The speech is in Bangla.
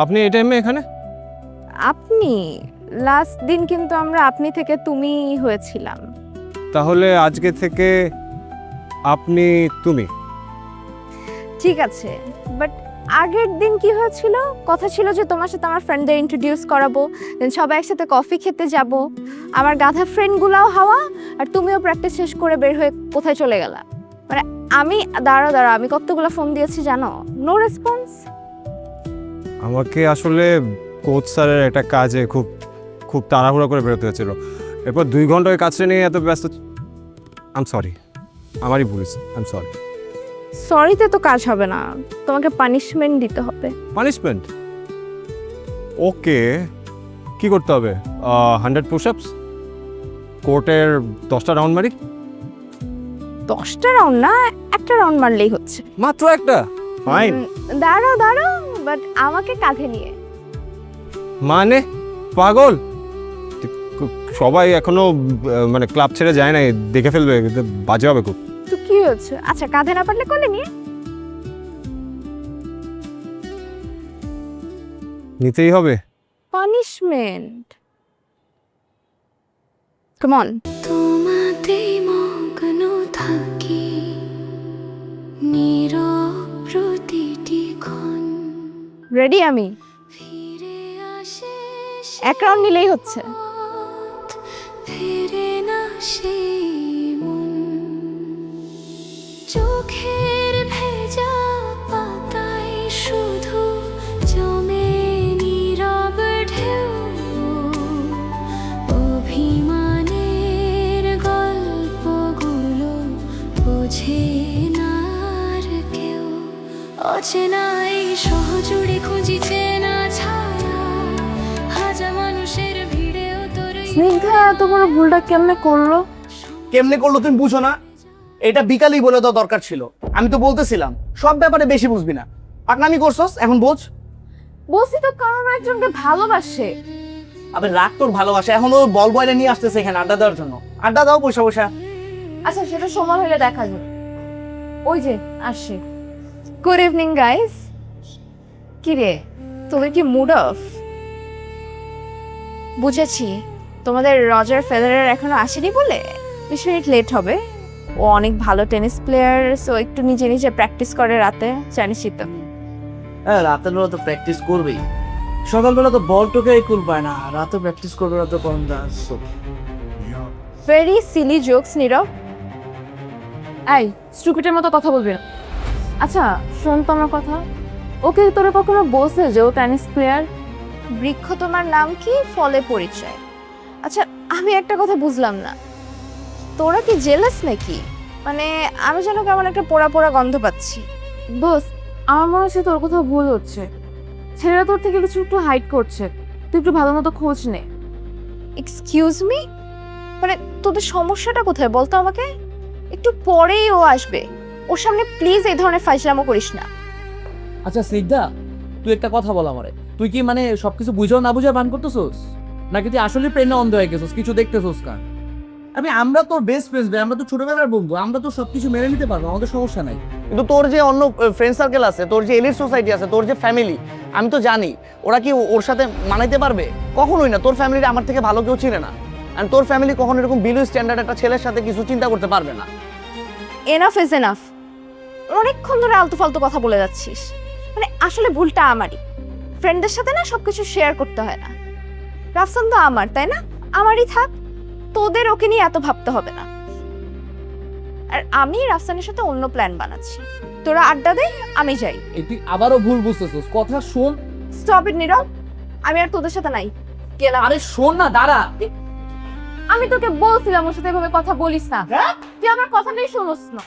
আপনি এই টাইমে এখানে? আপনি লাস্ট দিন কিন্তু আমরা আপনি থেকে তুমি হয়েছিলাম। তাহলে আজকে থেকে আপনি তুমি। ঠিক আছে, বাট আগের দিন কি হয়েছিল? কথা ছিল যে তোমার সাথে আমার ফ্রেন্ডদের ইন্ট্রোডিউস করাবো, দেন সবাই একসাথে কফি খেতে যাব। আমার গাধা ফ্রেন্ডগুলাও হাওয়া, আর তুমিও প্র্যাকটিস শেষ করে বের হয়ে কোথায় চলে গেলা? মানে আমি দাঁড়াও আমি কতগুলো ফোন দিয়েছি জানো, নো রেসপন্স। আমাকে আসলে কোচ স্যারের একটা কাজে খুব খুব তাড়াহুড়ো করে বেরোতে হয়েছিল। এরপর 2 ঘন্টা ওই কাজটা নিয়ে এত ব্যস্ত। আই এম সরি, আমারই ভুল, আই এম সরি। সরিতে তো কাজ হবে না, তোমাকে পানিশমেন্ট দিতে হবে। পানিশমেন্ট? ওকে, কি করতে হবে? 100 পুশ-আপস, কোর্টের 10টা রাউন্ড মারি। 10টা রাউন্ড না, একটা রাউন্ড মারলেই হচ্ছে। মাত্র একটা? ফাইন। দাঁড়াও বাট আমাকে কাঁধে নিয়ে। মানে পাগল? সবাই এখনো মানে ক্লাব ছেড়ে যায় না, দেখে ফেলবে, বাজে হবে খুব। তো কি হচ্ছে? আচ্ছা, কাঁধে না পারলে কোলে নিয়ে নিতেই হবে। পানিশমেন্ট। Come on. তোমাতেই মগ্ন থাকি নীরব প্রতিটি ক্ষণ, রেডি আমি? ফিরে আসে এক রাউন্ড নিলেই হচ্ছে। পথ, ফিরে না সেই মন, চোখের ভেজা পাতায় শুধু জমে নীরব ঢেউ, অভিমানের গল্পগুলো বোঝে না আর কেউ, অচেনাই সহজুড়ে খুঁজি চেনা ছায়া, হাজার মানুষের ভিড়েও তোর স্নিগ্ধা এত বড় ভুলটা কেমনে করলো? কেমনে করলো তুমি বুঝো না? এটা বিকালেই বলে দেওয়া দরকার ছিল। আমি তো বলতেছিলাম সব ব্যাপারে বেশি বুঝবি না, পাকনামি করছস, এখন বোঝ। বলছি তো কারণ একজনকে ভালোবাসে। আবার রাগ তোর ভালোবাসা, এখন ও বল বয়রা নিয়ে আসতেছে এখানে আড্ডা দেওয়ার জন্য। আড্ডা দাও পয়সা পয়সা। আচ্ছা, সেটা সময় হলে দেখা যাবে। ওই যে আসে। Good evening guys. কি রে, তোদের কি মুড অফ? বুঝেছি, তোমাদের রজার ফেডারার এখনো আসেনি বলে 20 মিনিট লেট হবে। ও অনেক ভালো টেনিস প্লেয়ার, সো একটু নিজে নিজে প্র্যাকটিস করে রাতে, জানিসই তো। হ্যাঁ, রাতের বেলা তো প্র্যাকটিস করবেই, সকালবেলা তো বল টোকে কুল পায় না, রাতে প্র্যাকটিস করবে না তো কোন ডান্স। ভেরি সিলি জোকস নীরব। এই স্টুপিডের মতো কথা বলবি না। আচ্ছা শোন তো আমার কথা, ওকে তোরা কখনো বলছে যে ও টেনিস প্লেয়ার? বৃক্ষ তোমার নাম কি, ফলে পরিচয়। আচ্ছা আমি একটা কথা বুঝলাম না, তোরা কি জেলাস নাকি? মানে আমি যেন কেমন একটা পোড়া পোড়া গন্ধ পাচ্ছি। বস, আমার মনে হচ্ছে তোর কোথাও ভুল হচ্ছে। ছেলেরা তোর থেকে কিছু একটু হাইড করছে, তুই একটু ভালো মতো খোঁজ নে। এক্সকিউজ মি, মানে তোদের সমস্যাটা কোথায় বলতো আমাকে? একটু পরেই ও আসবে, ওর সামনে প্লিজ এই ধরনের ফাইজলামো করিস না। আচ্ছা স্নিগ্ধা, তুই একটা কথা বল আমারে, তুই কি মানে সবকিছু বুঝাও না বুঝার বান করতেছোস, নাকি তুই আসলে প্রেমে অন্ধ হয়ে গেছিস, কিছু দেখতেছোস কার? আমরা তোর বেস্ট ফ্রেন্ডস, আমরা তো ছোটবেলার বন্ধু, আমরা তো সবকিছু মেনে নিতে পারবো, আমাদের সমস্যা নাই। কিন্তু তোর যে অন্য ফ্রেন্ড সার্কেল আছে, তোর যে এলিট সোসাইটি আছে, তোর যে ফ্যামিলি, আমি তো জানি ওরা কি ওর সাথে মানাইতে পারবে? কখনোই না। তোর ফ্যামিলি আমার থেকে ভালো কেউ চিনে না, আর তোর ফ্যামিলি কখনো এরকম বিলো স্ট্যান্ডার্ড একটা ছেলের সাথে কিছু চিন্তা করতে পারবে না। এনাফ ইজ এনাফ, অনেকক্ষণ ধরে আলতু ফালতু কথা বলে যাচ্ছিস। মানে আসলে ভুলটা আমারই, ফ্রেন্ডদের সাথে না সবকিছু শেয়ার করতে হয় না। রাফসান তো আমার, তাই না? আমারই থাক, তোদের ওকে নিয়ে এত ভাবতে হবে না। আর আমি রাফসানের সাথে অন্য প্ল্যান বানাচ্ছি, তোরা আড্ডা দে, আমি যাই। এই তুই আবারও ভুল বুঝতেছোস, কথা শোন। স্টপ ইট নীরব, আমি আর তোদের সাথে নাই, গেলাম। আরে শোন না, দাঁড়া। আমি তোকে বলছিলাম ওর সাথে এভাবে কথা বলিস না, তুই আমার কথাটাই শুনোস না।